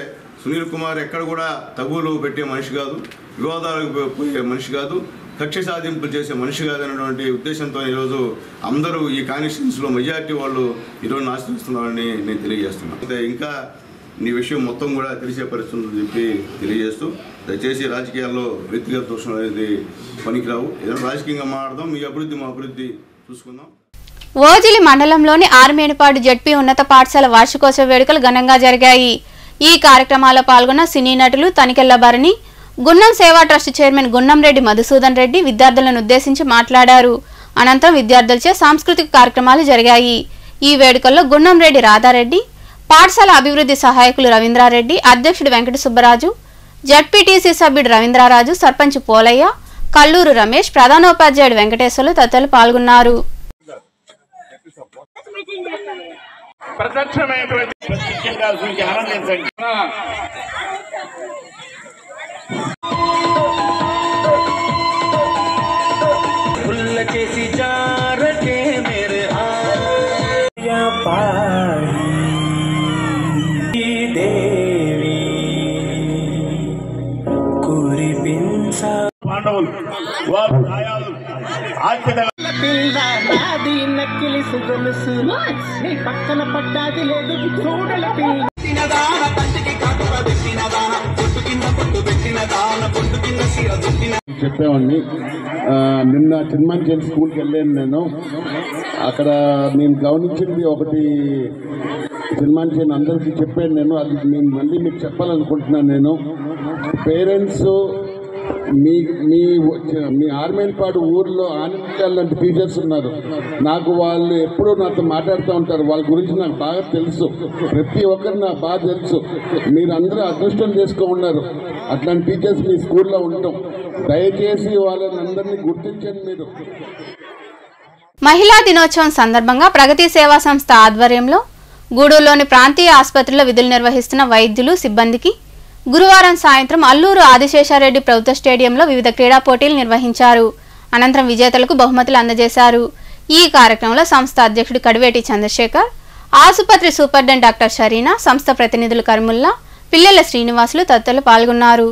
సునీల్ కుమార్ ఎక్కడ కూడా తగులు పెట్టే మనిషి కాదు, వివాదాలకు పోయే మనిషి కాదు, కక్ష సాధింపులు చేసే మనిషి కాదనేటువంటి ఉద్దేశంతో ఈరోజు అందరూ ఈ కాన్స్టిట్యూన్సీలో మెజారిటీ వాళ్ళు ఈరోజు ఆశ్రయిస్తున్నారని నేను తెలియజేస్తున్నాను. అయితే ఇంకా నీ విషయం మొత్తం కూడా తెలిసే పరిస్థితులు చెప్పి తెలియజేస్తూ దయచేసి రాజకీయాల్లో వ్యక్తిగత దోషం అనేది పనికిరావు. ఏదైనా రాజకీయంగా మాట్లాడదాం, మీ అభివృద్ధి మా అభివృద్ధి చూసుకుందాం. ఓజిలి మండలంలోని ఆర్మేనిపాడు జెడ్పీ ఉన్నత పాఠశాల వార్షికోత్సవ వేడుకలు ఘనంగా జరిగాయి. ఈ కార్యక్రమాల్లో పాల్గొన్న సినీ నటులు తనికెళ్ల భరణి, గున్నం సేవా ట్రస్ట్ చైర్మన్ గున్నం రెడ్డి మధుసూదన్ రెడ్డి విద్యార్థులను ఉద్దేశించి మాట్లాడారు. అనంతరం విద్యార్థులచే సాంస్కృతిక కార్యక్రమాలు జరిగాయి. ఈ వేడుకల్లో గుండంరెడ్డి రాధారెడ్డి, పాఠశాల అభివృద్ధి సహాయకులు రవీంద్రారెడ్డి, అధ్యక్షుడు వెంకట సుబ్బరాజు, జడ్పీటీసీ సభ్యుడు రవీంద్రరాజు, సర్పంచ్ పోలయ్య, కల్లూరు రమేష్, ప్రధానోపాధ్యాయుడు వెంకటేశ్వర్లు తదితరులు పాల్గొన్నారు. పాండవులు వారు గాయాలు పక్కన పట్టాది లేదు చూడల చెప్పేవాడిని. నిన్న చిన్మంచేరి స్కూల్కి వెళ్ళాను నేను. అక్కడ నేను గమనించింది ఒకటి, చిన్మంచేరి అందరికీ చెప్పాను నేను, అది నేను మళ్ళీ మీకు చెప్పాలనుకుంటున్నాను. నేను పేరెంట్స్ మీ మీ మీ ఆర్మేన్పాడు ఊర్లో ఆనందాలు లాంటి టీచర్స్ ఉన్నారు. నాకు వాళ్ళు ఎప్పుడూ నాతో మాట్లాడుతూ ఉంటారు. వాళ్ళ గురించి నాకు బాగా తెలుసు. ప్రతి ఒక్కరు నాకు బాగా తెలుసు. మీరు అందరూ అదృష్టం చేసుకోమన్నారు అట్లాంటి టీచర్స్ మీ స్కూల్లో ఉండటం. దయచేసి వాళ్ళని అందరినీ గుర్తించండి మీరు. మహిళా దినోత్సవం సందర్భంగా ప్రగతి సేవా సంస్థ ఆధ్వర్యంలో గూడూరులోని ప్రాంతీయ ఆసుపత్రిలో విధులు నిర్వహిస్తున్న వైద్యులు, సిబ్బందికి గురువారం సాయంత్రం అల్లూరు ఆదిశేషారెడ్డి ప్రభుత్వ స్టేడియంలో వివిధ క్రీడా పోటీలు నిర్వహించారు. అనంతరం విజేతలకు బహుమతులు అందజేశారు. ఈ కార్యక్రమంలో సంస్థ అధ్యక్షుడు కడివేటి చంద్రశేఖర్, ఆసుపత్రి సూపరింటెండెంట్ డాక్టర్ షరీనా, సంస్థ ప్రతినిధులు కర్ముల్లా, పిల్లల శ్రీనివాసులు తదితరులు పాల్గొన్నారు.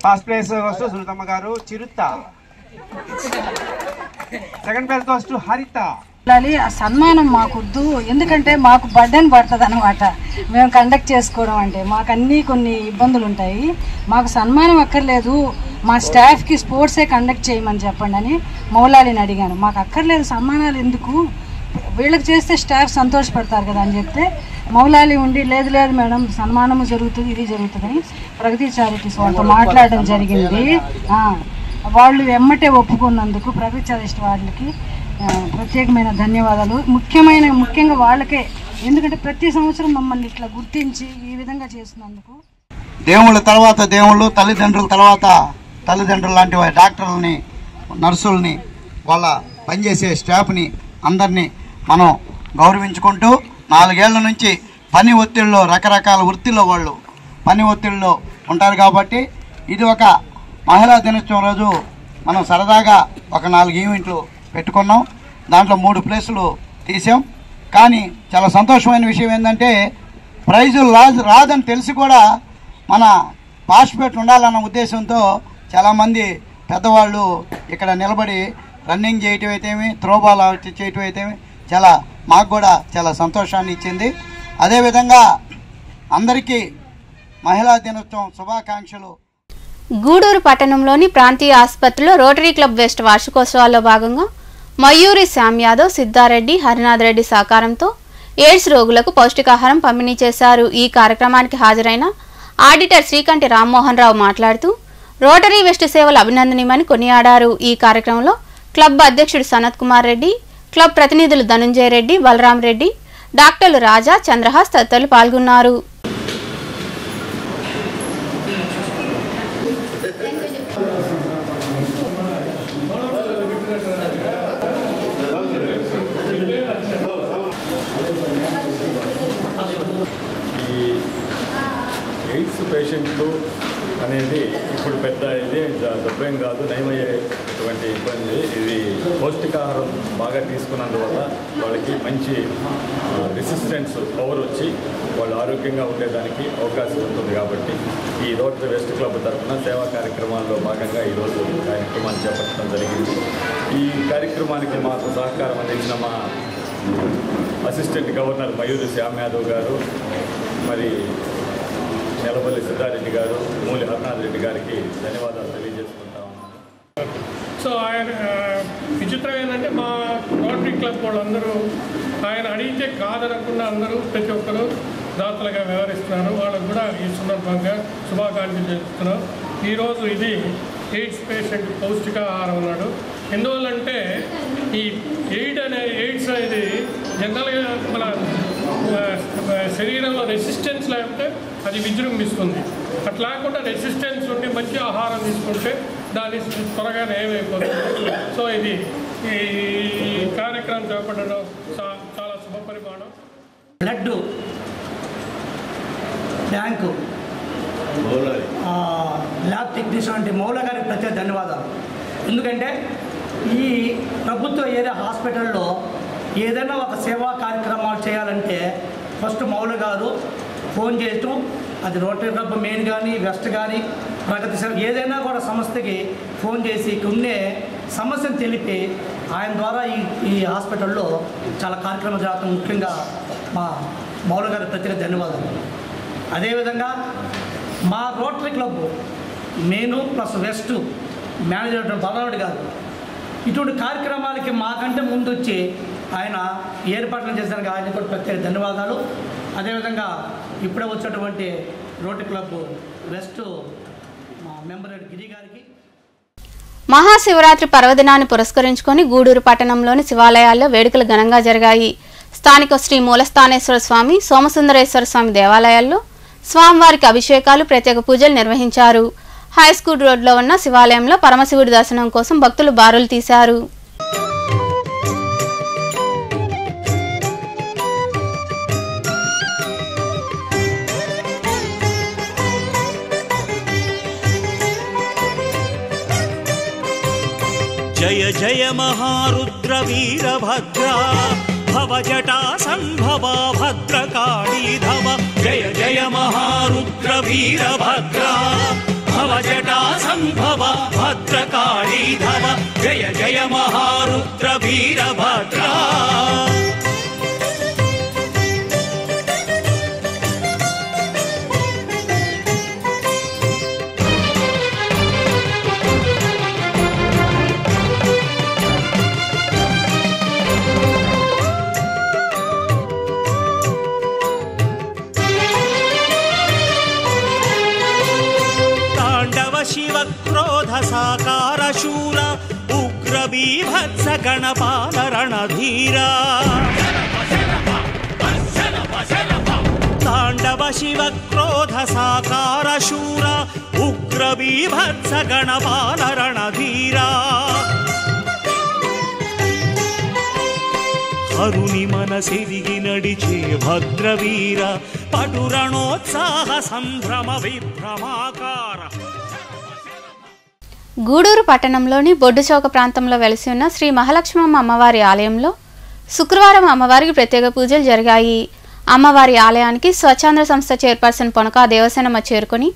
ఫస్ట్ ప్లేస్ వస్తూ సునీతమ్మ గారు చిరుత, సెకండ్ ప్లేస్ వస్తూ హరిత. ఆ సన్మానం మాకొద్దు, ఎందుకంటే మాకు బర్డెన్ పడుతుంది అనమాట. మేము కండక్ట్ చేసుకోవడం అంటే మాకు అన్నీ కొన్ని ఇబ్బందులు ఉంటాయి. మాకు సన్మానం అక్కర్లేదు, మా స్టాఫ్కి స్పోర్ట్సే కండక్ట్ చేయమని చెప్పండి అని మౌలాలిని అడిగాను. మాకు అక్కర్లేదు సన్మానాలు ఎందుకు, వీళ్ళకి చేస్తే స్టాఫ్ సంతోషపడతారు కదా అని చెప్తే మౌలాలి ఉండి లేదు లేదు మేడం సన్మానము జరుగుతుంది, ఇది జరుగుతుందని ప్రగతి చారిటీస్ వాళ్ళతో మాట్లాడడం జరిగింది. వాళ్ళు వెమ్మటే ఒప్పుకున్నందుకు ప్రగతి చారిటీ వాళ్ళకి ప్రత్యేకమైన ధన్యవాదాలు. ముఖ్యంగా వాళ్ళకే, ఎందుకంటే ప్రతి సంవత్సరం మమ్మల్ని ఇట్లా గుర్తించి ఈ విధంగా చేసినందుకు. దేవుళ్ళ తర్వాత దేవుళ్ళు, తల్లిదండ్రుల తర్వాత తల్లిదండ్రులు లాంటి డాక్టర్లని, నర్సుల్ని, వాళ్ళ పనిచేసే స్టాఫ్ని అందరినీ మనం గౌరవించుకుంటూ 4 ఏళ్ల నుంచి పని ఒత్తిడిలో, రకరకాల వృత్తిలో వాళ్ళు పని ఒత్తిడిలో ఉంటారు. కాబట్టి ఇది ఒక మహిళా దినోత్సవం రోజు మనం సరదాగా ఒక 4 ఈవెంట్లు పెట్టుకున్నాం. దాంట్లో 3 ప్లేసులు తీసాం. కానీ చాలా సంతోషమైన విషయం ఏంటంటే ప్రైజులు రాదని తెలిసి కూడా మన పార్టిసిపేట్ ఉండాలన్న ఉద్దేశంతో చాలామంది పెద్దవాళ్ళు ఇక్కడ నిలబడి రన్నింగ్ చేయటం అయితేమి, త్రోబాల్ చేయటం అయితేమి మాకు కూడా చాలా సంతోషాన్ని ఇచ్చింది. అదేవిధంగా అందరికీ మహిళా దినోత్సవం శుభాకాంక్షలు. గూడూరు పట్టణంలోని ప్రాంతీయ ఆసుపత్రిలో రోటరీ క్లబ్ వెస్ట్ వార్షికోత్సవాల్లో భాగంగా మయూరి శ్యామ్ యాదవ్, సిద్ధారెడ్డి, హరినాథ్ రెడ్డి సహకారంతో ఎయిడ్స్ రోగులకు పౌష్టికాహారం పంపిణీ చేశారు. ఈ కార్యక్రమానికి హాజరైన ఆడిటర్ శ్రీకంఠి రామ్మోహన్ రావు మాట్లాడుతూ రోటరీ వెస్ట్ సేవలు అభినందనీయమని కొనియాడారు. ఈ కార్యక్రమంలో క్లబ్ అధ్యక్షుడు సనత్ కుమార్ రెడ్డి, క్లబ్ ప్రతినిధులు ధనుంజయ రెడ్డి, బలరాం రెడ్డి, డాక్టర్లు రాజా, చంద్రహాస్ తదితరులు పాల్గొన్నారు. ఎయిడ్స్ పేషెంట్లు అనేది ఇప్పుడు పెద్ద ఇది జబ్బేం కాదు, నయమయ్యేటువంటి ఇబ్బంది. ఇది పౌష్టికాహారం బాగా తీసుకున్నందువల్ల వాళ్ళకి మంచి రెసిస్టెన్స్ పవర్ వచ్చి వాళ్ళు ఆరోగ్యంగా ఉండేదానికి అవకాశం ఉంటుంది. కాబట్టి ఈ రోటరీ వెస్ట్ క్లబ్ తరఫున సేవా కార్యక్రమాల్లో భాగంగా ఈరోజు కార్యక్రమాన్ని చేపట్టడం జరిగింది. ఈ కార్యక్రమానికి మాకు సహకారం అందించిన మా అసిస్టెంట్ గవర్నర్ మయూరి శ్యామ్ యాదవ్ గారు, మరి నెలపల్లి సిద్ధారెడ్డి గారు, మూలి హర్నాథ్ రెడ్డి గారికి ధన్యవాదాలు తెలియజేసుకుంటా ఉన్నాను. సో ఆయన విచిత్రం ఏంటంటే మా రోటరీ క్లబ్ వాళ్ళందరూ ఆయన అడిగితే కాదనకుండా అందరూ ప్రతి ఒక్కరూ దాతలుగా వ్యవహరిస్తున్నారు. వాళ్ళకు కూడా ఈ సందర్భంగా శుభాకాంక్షలు చేస్తున్నాం. ఈరోజు ఇది ఎయిడ్స్ పేషెంట్ పౌష్టికాహారం అన్నాడు. ఎందువల్లంటే ఈ ఎయిడ్స్ అనేది జనరల్గా మన శరీరంలో రెసిస్టెన్స్ లేకపోతే అది విజృంభిస్తుంది. అట్లా లేకుండా రెసిస్టెన్స్ ఉండి మంచి ఆహారం తీసుకుంటే దాన్ని త్వరగా నయమైపోతుంది. సో ఇది ఈ కార్యక్రమం చేపట్టడం చాలా శుభపరిమాణం. బ్లడ్ బ్యాంకు ల్యాబ్ టెక్నీషియన్ అంటే మౌల గారికి ప్రత్యేక ధన్యవాదాలు. ఎందుకంటే ఈ ప్రభుత్వ ఏరియా హాస్పిటల్లో ఏదైనా ఒక సేవా కార్యక్రమాలు చేయాలంటే ఫస్ట్ మౌల గారు ఫోన్ చేయటం, అది రోటరీ క్లబ్ మెయిన్ కానీ వెస్ట్ కానీ ప్రగతి సేవ ఏదైనా కూడా సంస్థకి ఫోన్ చేసి ఉండే సమస్యను తెలిపి ఆయన ద్వారా ఈ హాస్పిటల్లో చాలా కార్యక్రమాలు జరుగుతాం. ముఖ్యంగా మా మౌల గారికి ప్రత్యేక ధన్యవాదాలు. అదేవిధంగా మా Rotary Club main plus west manager బలరావుడి గారు ఇటువంటి కార్యక్రమాలకి మాకంటే ముందు వచ్చి ఆయన ఏర్పాట్లు చేశానికి ఆయన కూడా ప్రత్యేక ధన్యవాదాలు. అదేవిధంగా ఇప్పుడే వచ్చినటువంటి రోటరీ క్లబ్ వెస్ట్ మా మెంబర్ గిరి గారికి. మహాశివరాత్రి పర్వదినాన్ని పురస్కరించుకొని గూడూరు పట్టణంలోని శివాలయాల్లో వేడుకలు ఘనంగా జరిగాయి. స్థానిక శ్రీ మూలస్థానేశ్వర స్వామి, సోమసుందరేశ్వర స్వామి దేవాలయాల్లో స్వామివారికి అభిషేకాలు, ప్రత్యేక పూజలు నిర్వహించారు. హైస్కూల్ రోడ్లో ఉన్న శివాలయంలో పరమశివుడి దర్శనం కోసం భక్తులు బారులు తీశారు. జయ జయ మహారుద్ర వీరభద్రా భవజటా సంభవా భద్రకాళీధవ. జయ జయ మహారుద్ర వీరభద్రా భవజటా సంభవా భద్రకాళీధవ. జయ జయ మహారుద్ర వీరభద్రా. शिव क्रोध साकार शूर उग्र बीभत्स गणपाल रणधीरा. तांडव शिव क्रोध साकार शूर उग्र बीभत्स गणपाल रणधीरा. హరుని మనసిరిగి నడిచే భద్రవీర పటురణోత్సాహ సంభ్రమ విభ్రమాకార. గూడూరు పట్టణంలోని బొడ్డుచౌక ప్రాంతంలో వెలిసి ఉన్న శ్రీ మహాలక్ష్మమ్మ అమ్మవారి ఆలయంలో శుక్రవారం అమ్మవారికి ప్రత్యేక పూజలు జరిగాయి. అమ్మవారి ఆలయానికి స్వచ్ఛంద సంస్థ చైర్పర్సన్ పొనకా దేవసేనమ్మ చేరుకొని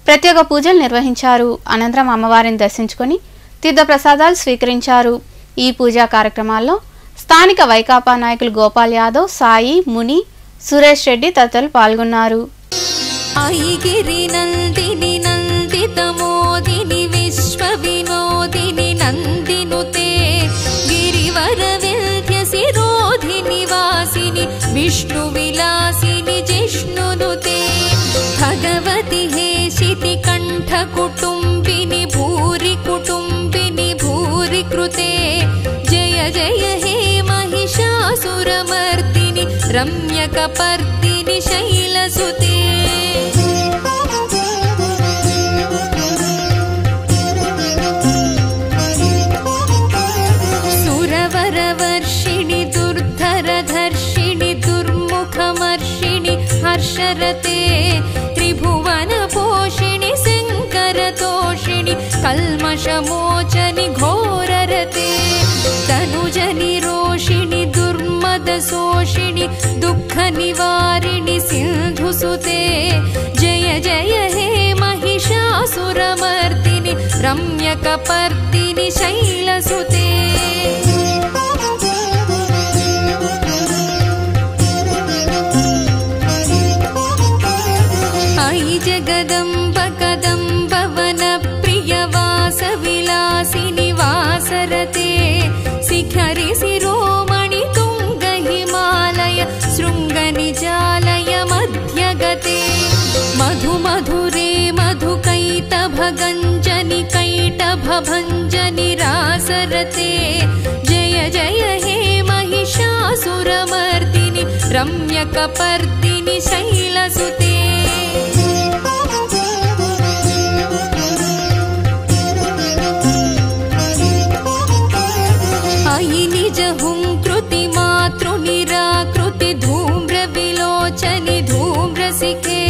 ప్రత్యేక పూజలు నిర్వహించారు. అనంతరం అమ్మవారిని దర్శించుకొని తీర్థప్రసాదాలు స్వీకరించారు. ఈ పూజా కార్యక్రమాల్లో స్థానిక వైకాపా నాయకులు గోపాల్ యాదవ్, సాయి, ముని, సురేష్ రెడ్డి తదితరులు పాల్గొన్నారు. వినోదిని నందినుతే గిరివర వింధ్య శిరోధిని వాసిని విష్ణు విలాసిని జిష్ణునుతే భగవతి హేషితి కంఠ కుటుంబిని భూరి కుటుంబిని భూరి కృతే. జయ జయ హే మహిషాసురమర్దిని రమ్యకపర్దిని శైలసుతే. సురవరవర్షిణి దుర్ధరధర్షిణి దుర్ముఖమర్షిణి హర్షరతే త్రిభువన పోషిణి శంకరతోషిణి కల్మషమోచని ఘోరరతే తనుజని రోషిణి దుర్మద శోషిణి దుఃఖ నివారిణి సింధుసుతే. జయ జయ హే మహిషాసురమర్దిని రమ్యకపర్దిని శైలసుతే. ఐ జగ हरिशिरोमणि तुंग हिमालय शृंग निजालय मध्यगते मधु मधुरे मधुकैटभ गंजनि कैटभ भंजनि रासरते जय जय हे महिषासुरमर्दिनि रम्यकपर्दिनि शैलसुते अयि निज हुंकृति मातृ निराकृति धूम्र विलोचनि धूम्रसिखे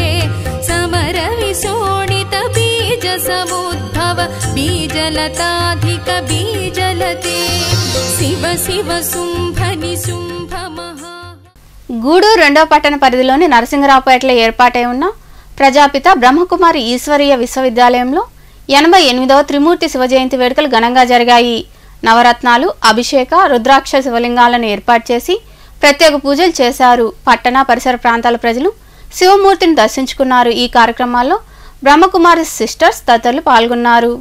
समर विशोणित बीज समुद्भव बीजलताधिक बीजलते शिव शिव शुंभनि शुंभ महा గూడూరు రెండవ పట్టణ పరిధిలోని నరసింగరావుపేటలో ఏర్పాటై ఉన్న ప్రజాపిత బ్రహ్మకుమారి ఈశ్వరీయ విశ్వవిద్యాలయంలో 88వ త్రిమూర్తి శివ జయంతి వేడుకలు ఘనంగా జరిగాయి. నవరత్నాలు, అభిషేక, రుద్రాక్ష శివలింగాలను ఏర్పాటు చేసి ప్రత్యేక పూజలు చేశారు. పట్టణ పరిసర ప్రాంతాల ప్రజలు శివమూర్తిని దర్శించుకున్నారు. ఈ కార్యక్రమాల్లో బ్రహ్మకుమారి సిస్టర్స్ తదితరులు పాల్గొన్నారు.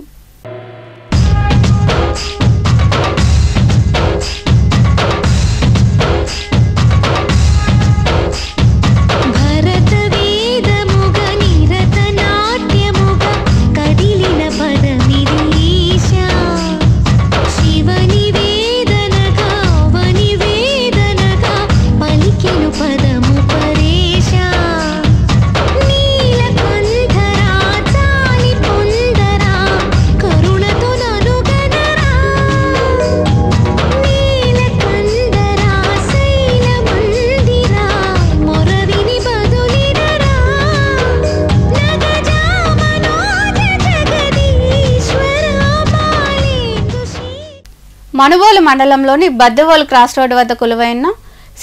మనుబోలు మండలంలోని బద్దెవోలు క్రాస్ రోడ్ వద్ద కొలువైన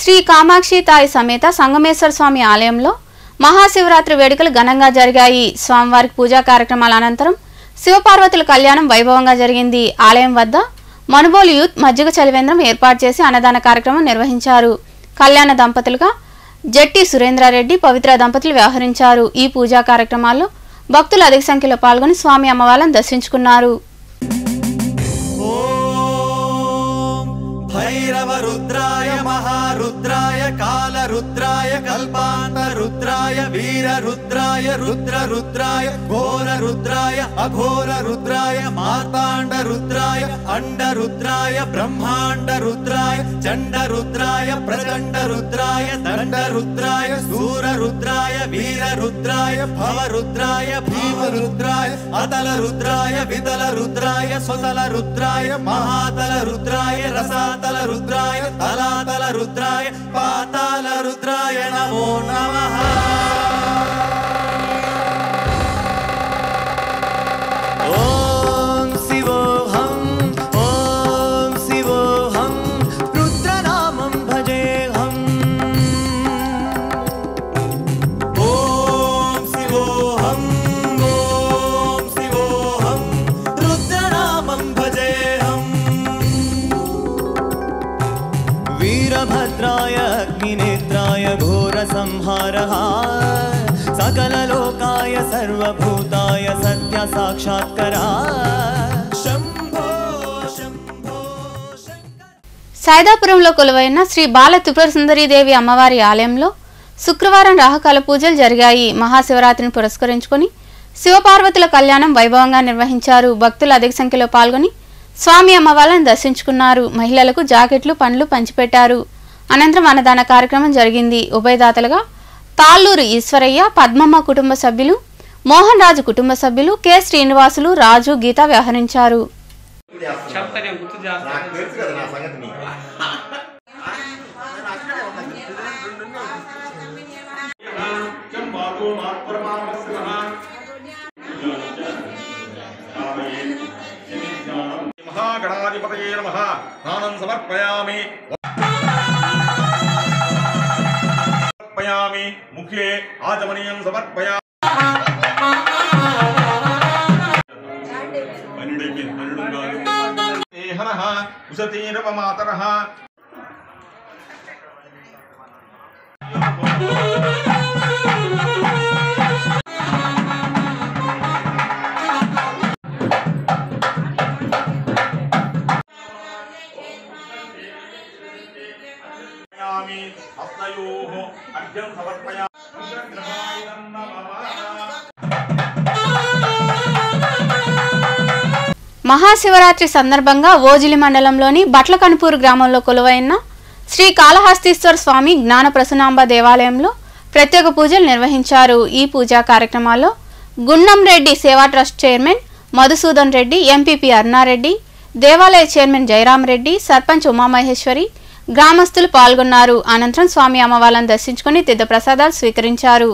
శ్రీ కామాక్షి తాయి సమేత సంగమేశ్వర స్వామి ఆలయంలో మహాశివరాత్రి వేడుకలు ఘనంగా జరిగాయి. స్వామివారికి పూజా కార్యక్రమాల అనంతరం శివపార్వతుల కళ్యాణం వైభవంగా జరిగింది. ఆలయం వద్ద మనుబోలు యూత్ మజ్జిగ చలివేంద్రం ఏర్పాటు చేసి అన్నదాన కార్యక్రమం నిర్వహించారు. కళ్యాణ దంపతులుగా జట్టి సురేంద్రారెడ్డి, పవిత్ర దంపతులు వ్యవహరించారు. ఈ పూజా కార్యక్రమాల్లో భక్తులు అధిక సంఖ్యలో పాల్గొని స్వామి అమ్మవార్లను దర్శించుకున్నారు. भैरव रुद्राय महारुद्राय काल रुद्राय कल्पांत रुद्राय वीर रुद्राय रुद्र रुद्राय घोर रुद्राय अघोर रुद्राय मार्तांड रुद्राय अंड रुद्राय ब्रह्मांड रुद्राय चंड रुद्राय प्रचंड रुद्राय दंड रुद्राय सूर रुद्राय वीर रुद्राय भव रुद्राय भीम रुद्राय अतल रुद्राय वितल रुद्राय सुतल रुद्राय महातल रुद्राय रसातल रुद्राय तलातल रुद्राय पाताल रुद्राय नमो नमः। ओम शिवोऽहं रुद्रनामं भजेऽहम्। ओम शिवोऽहं रुद्रनामं भजेऽहम्। वीरभद्राय अग्निनेत्राय घोरसंहारः सकललोकाय सर्वभूताय सत्य साक्षात्करः। సైదాపురంలో కొలువైన శ్రీ బాల త్రిపుర సుందరీదేవి అమ్మవారి ఆలయంలో శుక్రవారం రాహుకాల పూజలు జరిగాయి. మహాశివరాత్రిని పురస్కరించుకొని శివపార్వతుల కళ్యాణం వైభవంగా నిర్వహించారు. భక్తులు అధిక సంఖ్యలో పాల్గొని స్వామి అమ్మవార్లను దర్శించుకున్నారు. మహిళలకు జాకెట్లు, పండ్లు పంచిపెట్టారు. అనంతరం అన్నదాన కార్యక్రమం జరిగింది. ఉభయదాతలుగా తాళ్ళూరు ఈశ్వరయ్య, పద్మమ్మ కుటుంబ సభ్యులు, మోహన్ రాజు కుటుంబ సభ్యులు, కె శ్రీనివాసులు, రాజు, గీత వ్యవహరించారు. महागणाधिपतये नमः। स्नानं समर्पयामि। मुखे आचमनीयं समर्पयामि। हनः उशतीरवमातरः సమర్పయామి హస్తయోః అర్ఘ్యం సమర్పయామి మహాశివరాత్రి సందర్భంగా ఓజిలి మండలంలోని బట్లకనుపూరు గ్రామంలో కొలువైన శ్రీ కాళహస్తీశ్వర స్వామి జ్ఞాన ప్రసూనాంబ దేవాలయంలో ప్రత్యేక పూజలు నిర్వహించారు. ఈ పూజా కార్యక్రమాల్లో Gundam Reddy Seva trust chairman Madhusudan Reddy, MPP Aruna Reddy, దేవాలయ చైర్మన్ జయరాం రెడ్డి, సర్పంచ్ ఉమామహేశ్వరి, గ్రామస్తులు పాల్గొన్నారు. అనంతరం స్వామి అమ్మవార్లను దర్శించుకుని తీర్థప్రసాదాలు స్వీకరించారు.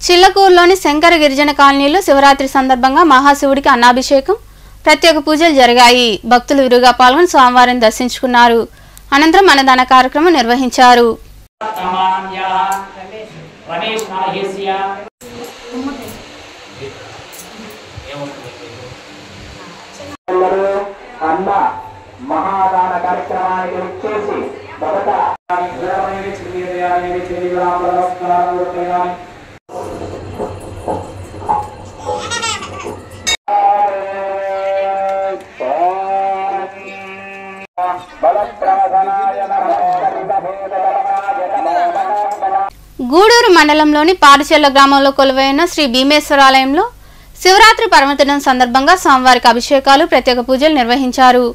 చిల్లకూరులోని శంకర గిరిజన కాలనీలో శివరాత్రి సందర్భంగా మహాశివుడికి అన్నాభిషేకం, ప్రత్యేక పూజలు జరిగాయి. భక్తులు విరిగా పాల్గొని స్వామివారిని దర్శించుకున్నారు. అనంతరం అన్నదాన కార్యక్రమం నిర్వహించారు. అన్న మహాదాన కార్యక్రమానికి వచ్చేసి మొదట గూడూరు మండలంలోని పారిచెల్ల గ్రామంలో కొలువైన శ్రీ భీమేశ్వరాలయంలో శివరాత్రి పరమదినం సందర్భంగా స్వామివారికి అభిషేకాలు, ప్రత్యేక పూజలు నిర్వహించారు.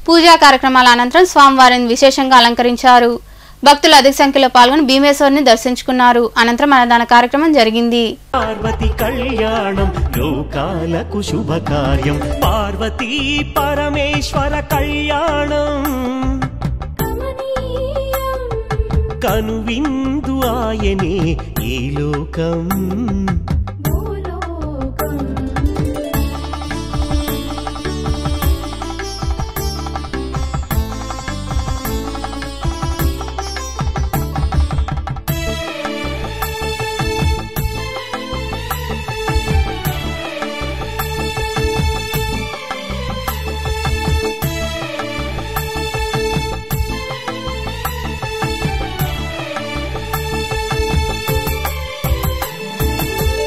పూజా కార్యక్రమాల అనంతరం స్వామివారిని విశేషంగా అలంకరించారు. భక్తులు అధిక సంఖ్యలో పాల్గొని భీమేశ్వరుని దర్శించుకున్నారు. అనంతరం అన్నదాన కార్యక్రమం జరిగింది. పార్వతి కళ్యాణం లోకాలకు శుభకార్యం, పార్వతీ పరమేశ్వర కళ్యాణం, కనువిందు ఆయనే ఈ లోకం.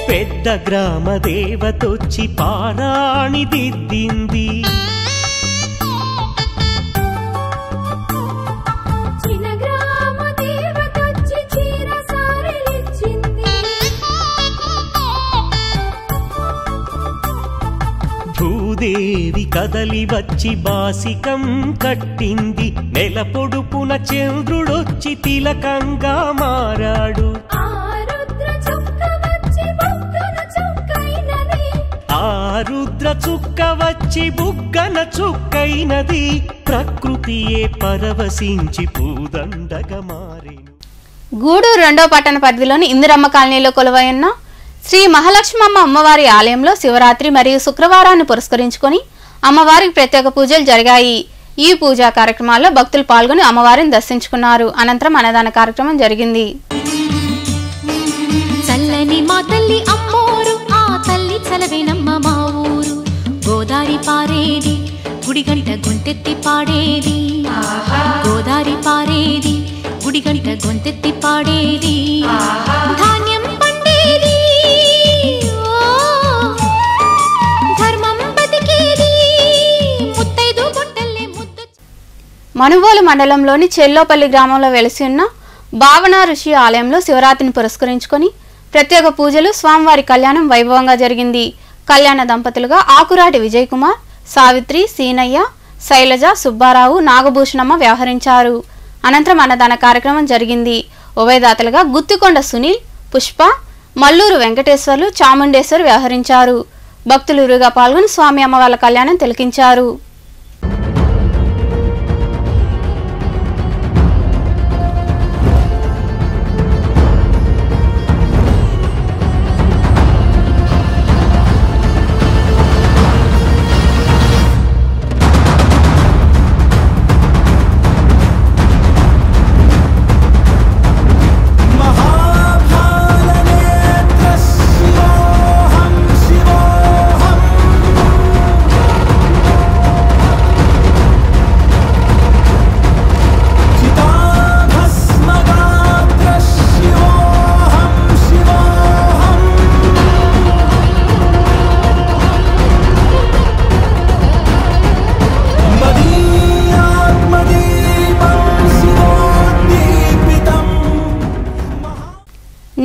పెద్ద గ్రామ దేవతొచ్చి పారాణి దిద్దింది, భూదేవి కదలి వచ్చి బాసికం కట్టింది, నెల పొడుపున చంద్రుడొచ్చి తిలకంగా మారాడు, ఆ రుద్ర చుక్క వచ్చి బుగ్గన చుక్కైనది, ప్రకృతియే పరవశించి పూదండగా మారేను. గూడూరు 2వ పట్టణ పరిధిలోని ఇందిరమ్మ కాలనీలో కొలువైన శ్రీ మహాలక్ష్మమ్మ అమ్మవారి ఆలయంలో శివరాత్రి మరియు శుక్రవారాన్ని పురస్కరించుకొని అమ్మవారికి ప్రత్యేక పూజలు జరిగాయి. ఈ పూజా కార్యక్రమాల్లో భక్తులు పాల్గొని అమ్మవారిని దర్శించుకున్నారు. అనంతరం అన్నదాన కార్యక్రమం జరిగింది. చల్లని మా తల్లి అమ్మోరు, ఆ తల్లి చలవేనమ్మ మా ఊరు, గోదారి పారేది గుడిగంట గొంతెత్తి పాడేది, గోదారి పారేది గుడిగంట గొంతెత్తి పాడేది, ధాన్యం పండేది, ధర్మం బతికేది, ముత్తైదు బొట్టల్లే ముద్దు. మనుగోలు మండలంలోని చెల్లోపల్లి గ్రామంలో వెలిసి ఉన్న భావన ఋషి ఆలయంలో శివరాత్రిని పురస్కరించుకొని ప్రత్యేక పూజలు, స్వామివారి కళ్యాణం వైభవంగా జరిగింది. కళ్యాణ దంపతులుగా ఆకురాటి విజయ్ కుమార్, సావిత్రి, సీనయ్య, శైలజ, సుబ్బారావు, నాగభూషణమ్మ వ్యవహరించారు. అనంతరం అన్నదాన కార్యక్రమం జరిగింది. ఉభయదాతలుగా గుత్తికొండ సునీల్, పుష్ప, మల్లూరు వెంకటేశ్వర్లు, చాముండేశ్వర్ వ్యవహరించారు. భక్తులు ఇరుగా పాల్గొని స్వామి అమ్మవార్ల కళ్యాణం తిలకించారు.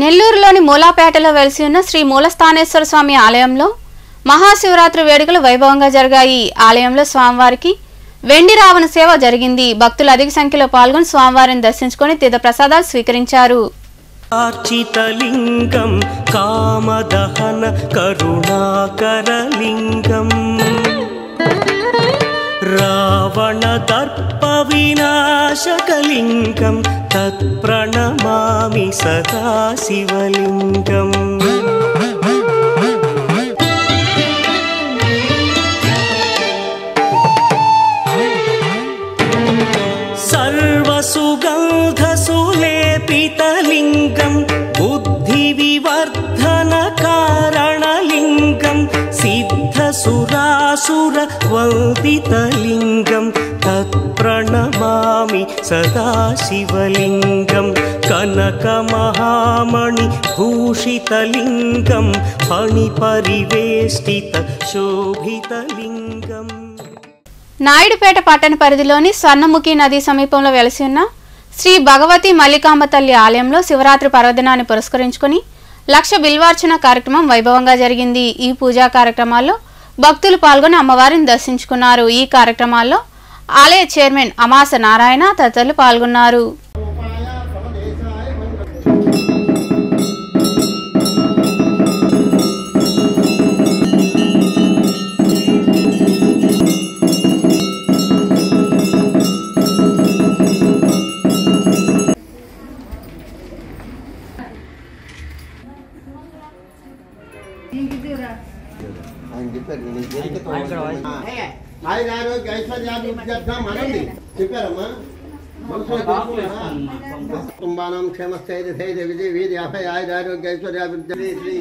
నెల్లూరులోని మూలాపేటలో వెలిసి ఉన్న శ్రీ మూలస్థానేశ్వర స్వామి ఆలయంలో మహాశివరాత్రి వేడుకలు వైభవంగా జరిగాయి. ఆలయంలో స్వామివారికి వెండి రావణ సేవ జరిగింది. భక్తులు అధిక సంఖ్యలో పాల్గొని స్వామివారిని దర్శించుకొని తీర్థ ప్రసాదాలు స్వీకరించారు. లింగం కామదహన కరుణాకరలింగం రావణ దర్ప వినాశకలింగం తత్ప్రణమామి సదా శివలింగం. సర్వసుగంధసులేపితలింగం బుద్ధివివర్ధన కారణలింగం సిద్ధసురాసుర వందితలింగం తత్ప్రణమామి సదా శివలింగం. కనకమహామణి భూషితలింగం ఫణిపరివేష్టిత శోభితలింగం. నాయుడుపేట పట్టణ పరిధిలోని స్వర్ణముఖి నది సమీపంలో వెలిసి ఉన్న శ్రీ భగవతి మల్లికాంబ తల్లి ఆలయంలో శివరాత్రి పర్వదినాన్ని పురస్కరించుకుని లక్ష బిల్వార్చన కార్యక్రమం వైభవంగా జరిగింది. ఈ పూజా కార్యక్రమాల్లో భక్తులు పాల్గొని అమ్మవారిని దర్శించుకున్నారు. ఈ కార్యక్రమాల్లో ఆలయ చైర్మన్ అమాస నారాయణ తదితరులు పాల్గొన్నారు. కుటుంబానం క్షేమస్థైర్య విజయ వీధి అభయ ఆయురారోగ్య ఐశ్వర్యాభివృద్ధి శ్రీ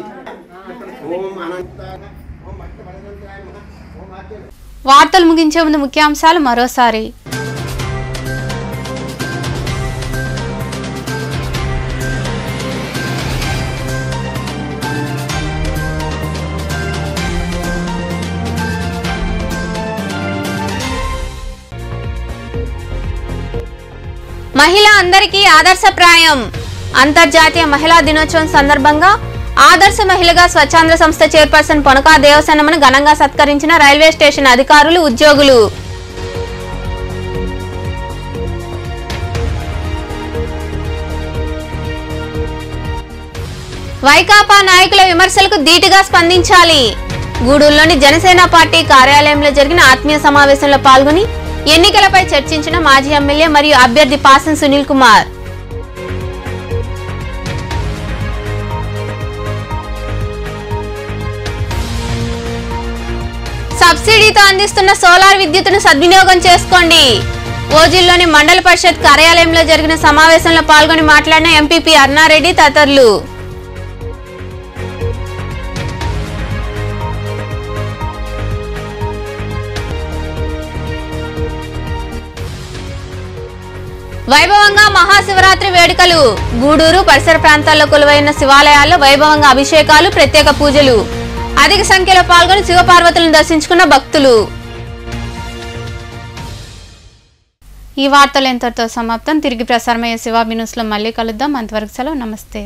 ఓం అనంత. వార్తలు ముగించే ముందు ముఖ్యాంశాలు మరోసారి. మహిళ అందరికీ ఆదర్శప్రాయం. అంతర్జాతీయ మహిళా దినోత్సవం సందర్భంగా ఆదర్శ మహిళగా స్వచ్ఛంద సంస్థ చైర్పర్సన్ పొనకా దేవసేనమ్మను ఘనంగా సత్కరించిన రైల్వే స్టేషన్ అధికారులు, ఉద్యోగులు. వైకాపా నాయకుల విమర్శలకు ధీటుగా స్పందించాలి. గూడూరులోని జనసేన పార్టీ కార్యాలయంలో జరిగిన ఆత్మీయ సమావేశంలో పాల్గొని ఎన్నికలపై చర్చించిన మాజీ ఎమ్మెల్యే మరియు అభ్యర్థి పాసం సునీల్ కుమార్. సబ్సిడీతో అందిస్తున్న సోలార్ విద్యుత్తును సద్వినియోగం చేసుకోండి. ఓజిల్లోని మండల పరిషత్ కార్యాలయంలో జరిగిన సమావేశంలో పాల్గొని మాట్లాడిన ఎంపీపీ అర్నారెడ్డి తదితరులు. వైభవంగా మహాశివరాత్రి వేడుకలు. గూడూరు పరిసర ప్రాంతాల్లో కొలువైన శివాలయాల్లో వైభవంగా అభిషేకాలు, ప్రత్యేక పూజలు. అధిక సంఖ్యలో పాల్గొని శివపార్వతులను దర్శించుకున్న భక్తులు. ఈ వార్తలు ఎంతటితో సమాప్తం. తిరిగి ప్రసారమయ్యే శివాబి న్యూస్లో మళ్ళీ కలుద్దాం. అంతవరకు సెలవు. నమస్తే.